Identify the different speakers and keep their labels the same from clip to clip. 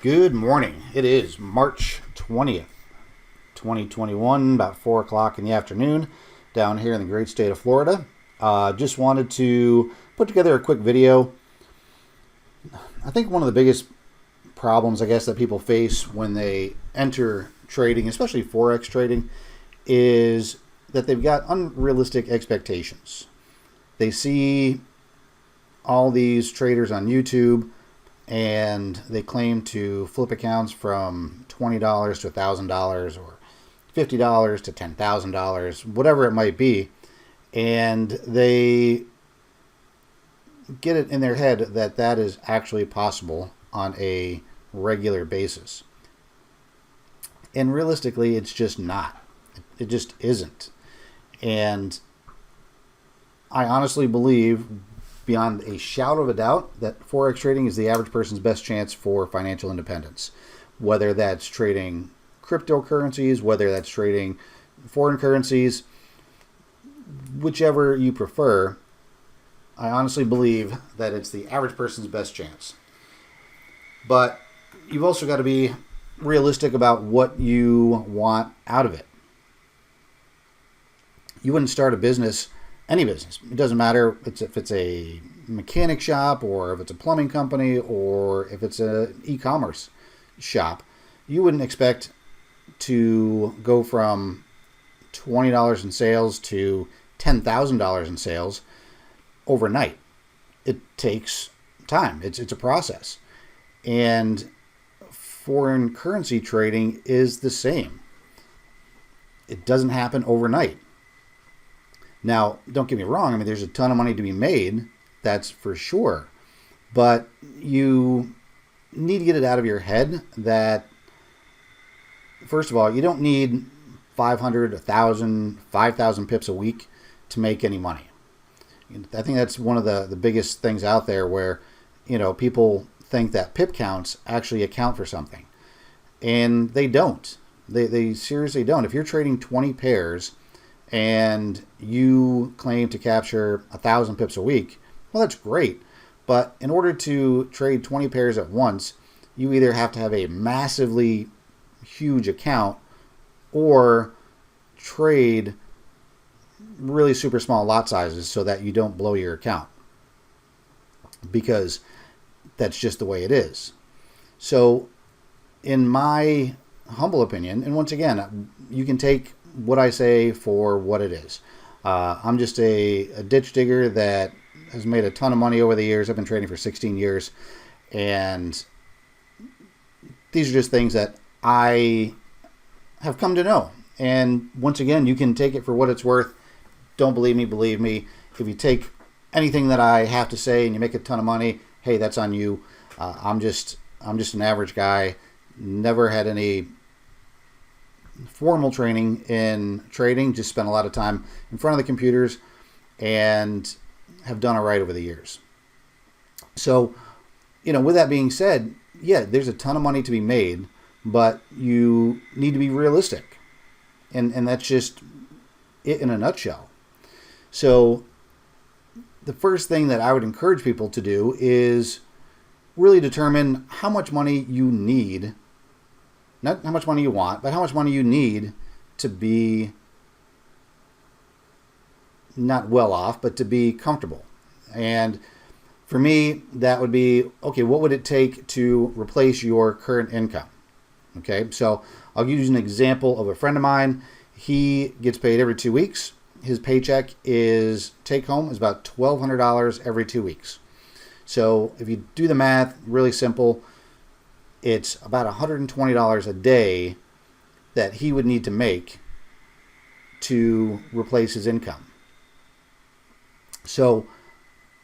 Speaker 1: Good morning. It is March 20th, 2021, about 4 o'clock in the afternoon down here in the great state of Florida. Just wanted to put together a quick video. I think one of the biggest problems, I guess, that people face when they enter trading, especially Forex trading, is that they've got unrealistic expectations. They see all these traders on YouTube and they claim to flip accounts from $20 to $1,000 or $50 to $10,000, whatever it might be, and they get it in their head that that is actually possible on a regular basis. And realistically, it's just not. It just isn't. And I honestly believe, beyond a shadow of a doubt, that Forex trading is the average person's best chance for financial independence. Whether that's trading cryptocurrencies, whether that's trading foreign currencies, whichever you prefer, I honestly believe that it's the average person's best chance. But you've also got to be realistic about what you want out of it. You wouldn't start a business, any business. It doesn't matter if it's a mechanic shop or if it's a plumbing company or if it's an e-commerce shop. You wouldn't expect to go from $20 in sales to $10,000 in sales overnight. It takes time. It's a process. And foreign currency trading is the same. It doesn't happen overnight. Now, don't get me wrong. I mean, there's a ton of money to be made. That's for sure. But you need to get it out of your head that, first of all, you don't need 500, 1,000, 5,000 pips a week to make any money. I think that's one of the biggest things out there where, people think that pip counts actually account for something. And they don't. They seriously don't. If you're trading 20 pairs and you claim to capture 1,000 pips a week, well, that's great. But in order to trade 20 pairs at once, you either have to have a massively huge account or trade really super small lot sizes so that you don't blow your account, because that's just the way it is. So in my humble opinion, and once again, you can take what I say for what it is. I'm just a ditch digger that has made a ton of money over the years. I've been trading for 16 years, and these are just things that I have come to know. And once again, you can take it for what it's worth. Don't believe me, believe me. If you take anything that I have to say and you make a ton of money, hey, that's on you. I'm just an average guy. Never had any formal training in trading, just spent a lot of time in front of the computers and have done all right over the years. So, with that being said, yeah, there's a ton of money to be made, but you need to be realistic. And that's just it in a nutshell. So the first thing that I would encourage people to do is really determine how much money you need. Not how much money you want, but how much money you need to be not well off, but to be comfortable. And for me, that would be, okay, what would it take to replace your current income? Okay, so I'll use an example of a friend of mine. He gets paid every 2 weeks. His paycheck is take home is about $1,200 every 2 weeks. So if you do the math, really simple, it's about $120 a day that he would need to make to replace his income. So,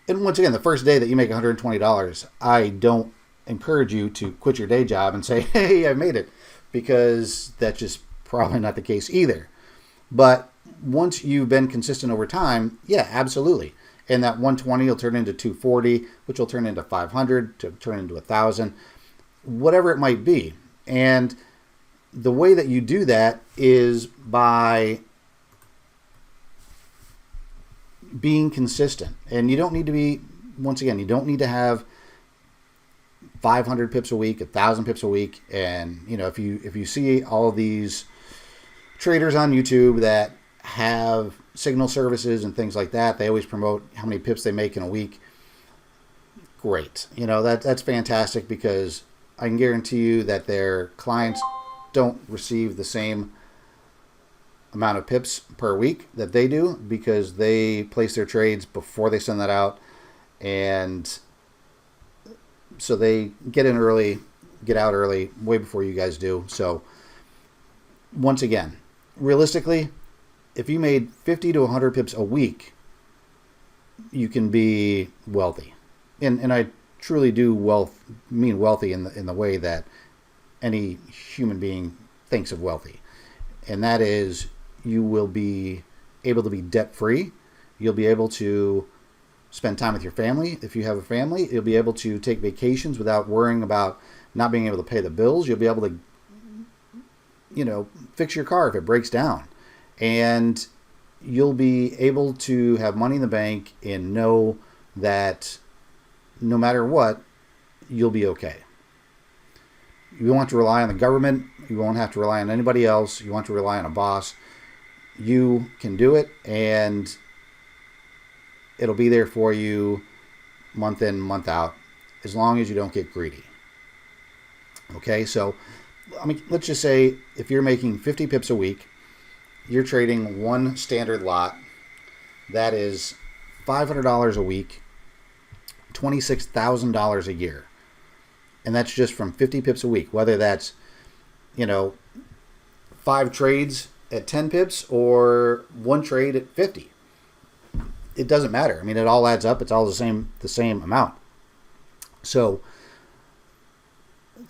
Speaker 1: and once again, the first day that you make $120, I don't encourage you to quit your day job and say, hey, I made it, because that's just probably not the case either. But once you've been consistent over time, yeah, absolutely. And that 120 will turn into 240, which will turn into 500, to turn into 1,000. Whatever it might be. And the way that you do that is by being consistent. And you don't need to be, once again, you don't need to have 500 pips a week, 1,000 pips a week. And, if you see all of these traders on YouTube that have signal services and things like that, they always promote how many pips they make in a week. Great. That's fantastic, because I can guarantee you that their clients don't receive the same amount of pips per week that they do, because they place their trades before they send that out. And so they get in early, get out early, way before you guys do. So once again, realistically, if you made 50 to 100 pips a week, you can be wealthy. And I truly do mean wealthy in the way that any human being thinks of wealthy. And that is, you will be able to be debt-free. You'll be able to spend time with your family. If you have a family, you'll be able to take vacations without worrying about not being able to pay the bills. You'll be able to, fix your car if it breaks down. And you'll be able to have money in the bank and know that no matter what, you'll be okay. You won't have to rely on the government. You won't have to rely on anybody else. You won't have to rely on a boss. You can do it, and it'll be there for you month in, month out, as long as you don't get greedy. Okay, so let's just say if you're making 50 pips a week, you're trading one standard lot. That is $500 a week, $26,000 a year. And that's just from 50 pips a week, whether that's, 5 trades at 10 pips or one trade at 50. It doesn't matter. It all adds up. It's all the same amount. So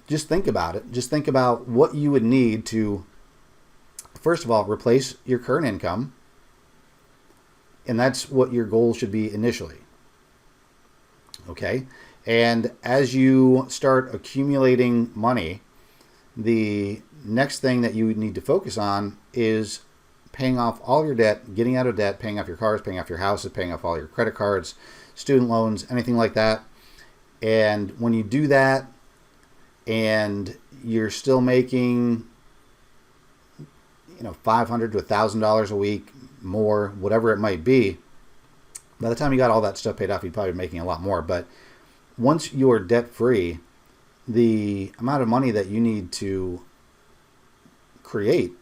Speaker 1: just think about it. Just think about what you would need to, first of all, replace your current income. And that's what your goal should be initially. Okay? And as you start accumulating money, the next thing that you need to focus on is paying off all your debt, getting out of debt, paying off your cars, paying off your houses, paying off all your credit cards, student loans, anything like that. And when you do that and you're still making, $500 to $1,000 a week, more, whatever it might be, by the time you got all that stuff paid off, you'd probably be making a lot more. But once you are debt free, the amount of money that you need to create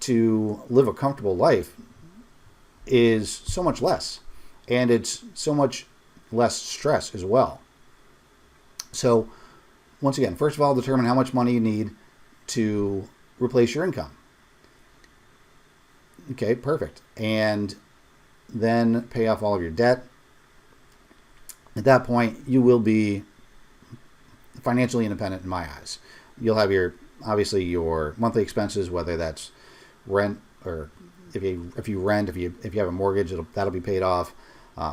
Speaker 1: to live a comfortable life is so much less. And it's so much less stress as well. So once again, first of all, determine how much money you need to replace your income. Okay, perfect. And then pay off all of your debt. At that point, you will be financially independent in my eyes. You'll have your monthly expenses, whether that's rent, or if you rent, if you have a mortgage, that'll be paid off.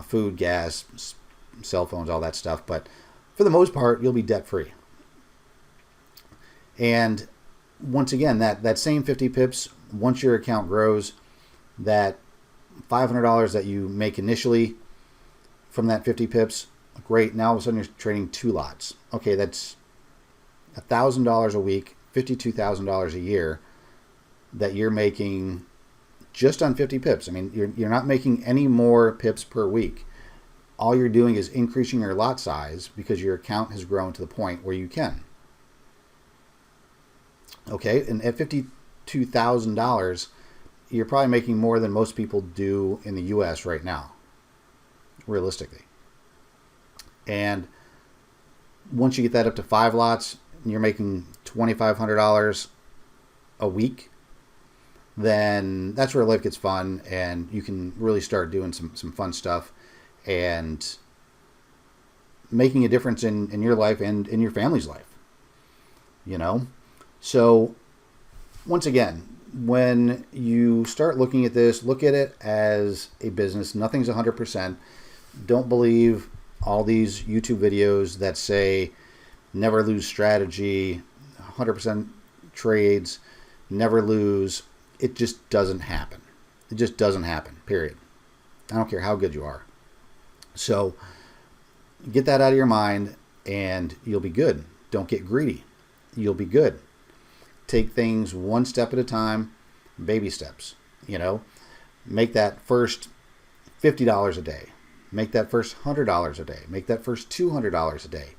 Speaker 1: Food, gas, cell phones, all that stuff. But for the most part, you'll be debt free. And once again, that same 50 pips, once your account grows, that $500 that you make initially from that 50 pips, great. Now all of a sudden you're trading 2 lots. Okay, that's $1,000 a week, $52,000 a year that you're making just on 50 pips. You're not making any more pips per week. All you're doing is increasing your lot size because your account has grown to the point where you can. Okay, and at $52,000, you're probably making more than most people do in the U.S. right now, realistically. And once you get that up to 5 lots, and you're making $2,500 a week, then that's where life gets fun, and you can really start doing some fun stuff and making a difference in your life and in your family's life. So once again, when you start looking at this, look at it as a business. Nothing's 100%. Don't believe all these YouTube videos that say never lose strategy, 100% trades, never lose. It just doesn't happen. It just doesn't happen, period. I don't care how good you are. So get that out of your mind and you'll be good. Don't get greedy. You'll be good. Take things one step at a time, baby steps. Make that first $50 a day. Make that first $100 a day. Make that first $200 a day.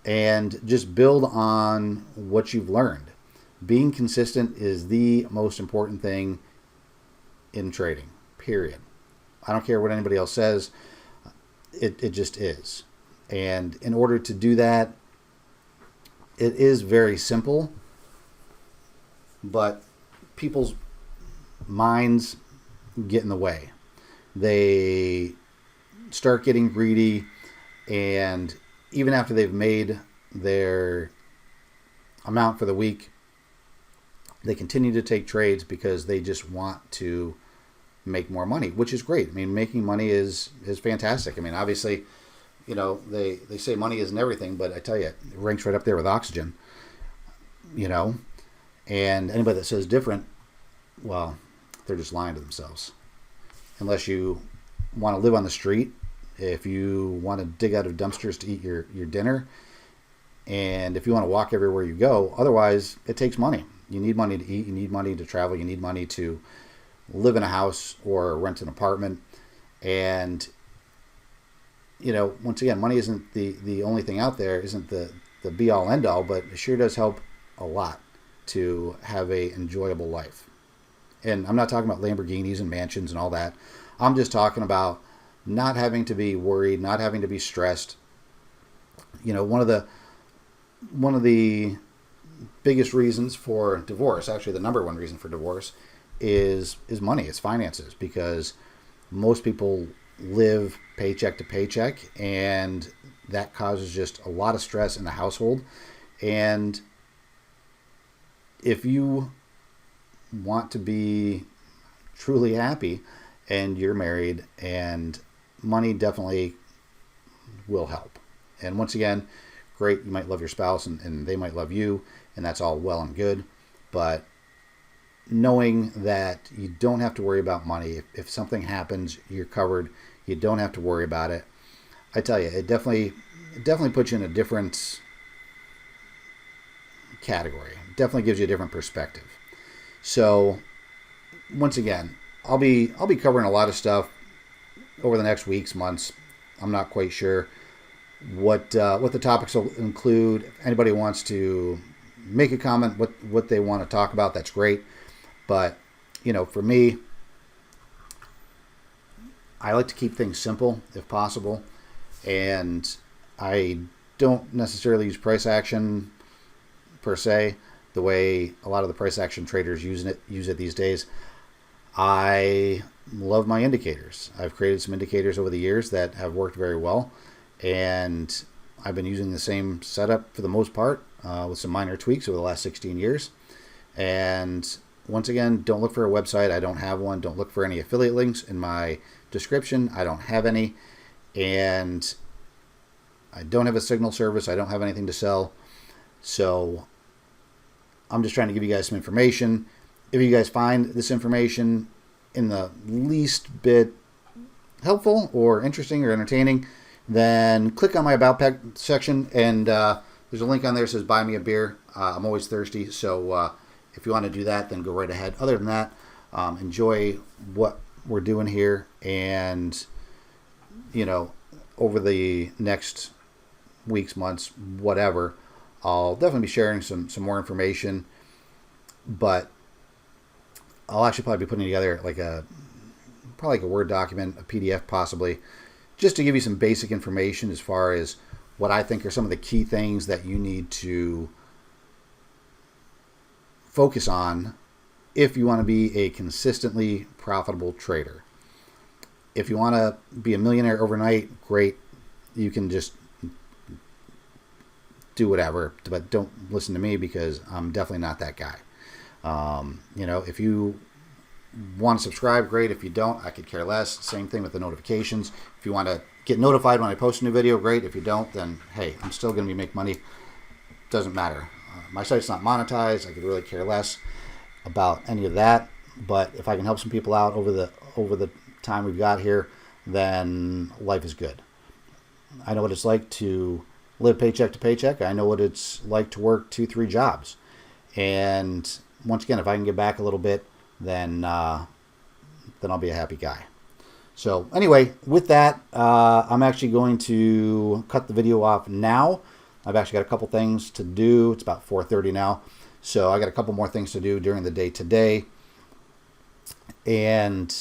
Speaker 1: And just build on what you've learned. Being consistent is the most important thing in trading, period. I don't care what anybody else says. It just is. And in order to do that, it is very simple, but people's minds get in the way. They start getting greedy, and even after they've made their amount for the week, they continue to take trades because they just want to make more money, which is great. I mean, making money is fantastic. I mean, obviously, they say money isn't everything, but I tell you, it ranks right up there with oxygen, and anybody that says different, well, they're just lying to themselves. Unless you want to live on the street, if you want to dig out of dumpsters to eat your dinner, and if you want to walk everywhere you go, otherwise it takes money. You need money to eat, you need money to travel, you need money to live in a house or rent an apartment. And once again, money isn't the only thing out there, isn't the be all end all, but it sure does help a lot to have a enjoyable life. And I'm not talking about Lamborghinis and mansions and all that. I'm just talking about not having to be worried, not having to be stressed. One of the biggest reasons for divorce, actually the number one reason for divorce, is money. It's finances, because most people live paycheck to paycheck, and that causes just a lot of stress in the household. And if you want to be truly happy and you're married, and money definitely will help. And once again, great, you might love your spouse and they might love you, and that's all well and good, but knowing that you don't have to worry about money. If something happens, you're covered. You don't have to worry about it. I tell you, it definitely puts you in a different category. It definitely gives you a different perspective. So once again, I'll be covering a lot of stuff over the next weeks, months. I'm not quite sure what the topics will include. If anybody wants to make a comment, what they want to talk about, that's great. But for me, I like to keep things simple if possible, and I don't necessarily use price action per se the way a lot of the price action traders use it these days. I love my indicators. I've created some indicators over the years that have worked very well, and I've been using the same setup for the most part, with some minor tweaks over the last 16 years. And once again, don't look for a website. I don't have one. Don't look for any affiliate links in my description. I don't have any. And I don't have a signal service. I don't have anything to sell. So I'm just trying to give you guys some information. If you guys find this information in the least bit helpful or interesting or entertaining, then click on my About section, and there's a link on there that says buy me a beer. I'm always thirsty, so if you want to do that, then go right ahead. Other than that, enjoy what we're doing here, and over the next weeks, months, whatever, I'll definitely be sharing some more information, but I'll actually probably be putting together like a Word document, a PDF possibly, just to give you some basic information as far as what I think are some of the key things that you need to focus on if you want to be a consistently profitable trader. If you want to be a millionaire overnight, great. You can just do whatever, but don't listen to me, because I'm definitely not that guy. If you want to subscribe, great. If you don't, I could care less. Same thing with the notifications. If you want to get notified when I post a new video, great. If you don't, then hey, I'm still going to be making money. Doesn't matter. My site's not monetized. I could really care less about any of that. But if I can help some people out over the time we've got here, then life is good. I know what it's like to live paycheck to paycheck. I know what it's like to work 2-3 jobs. And once again, if I can get back a little bit, then I'll be a happy guy. So anyway, with that, I'm actually going to cut the video off now. I've actually got a couple things to do. It's about 4:30 now. So I got a couple more things to do during the day today. And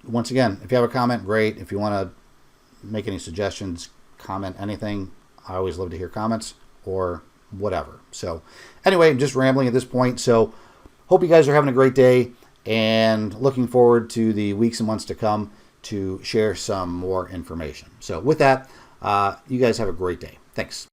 Speaker 1: once again, if you have a comment, great. If you want to make any suggestions, comment anything. I always love to hear comments or whatever. So anyway, I'm just rambling at this point. So hope you guys are having a great day and looking forward to the weeks and months to come to share some more information. So with that, you guys have a great day. Thanks.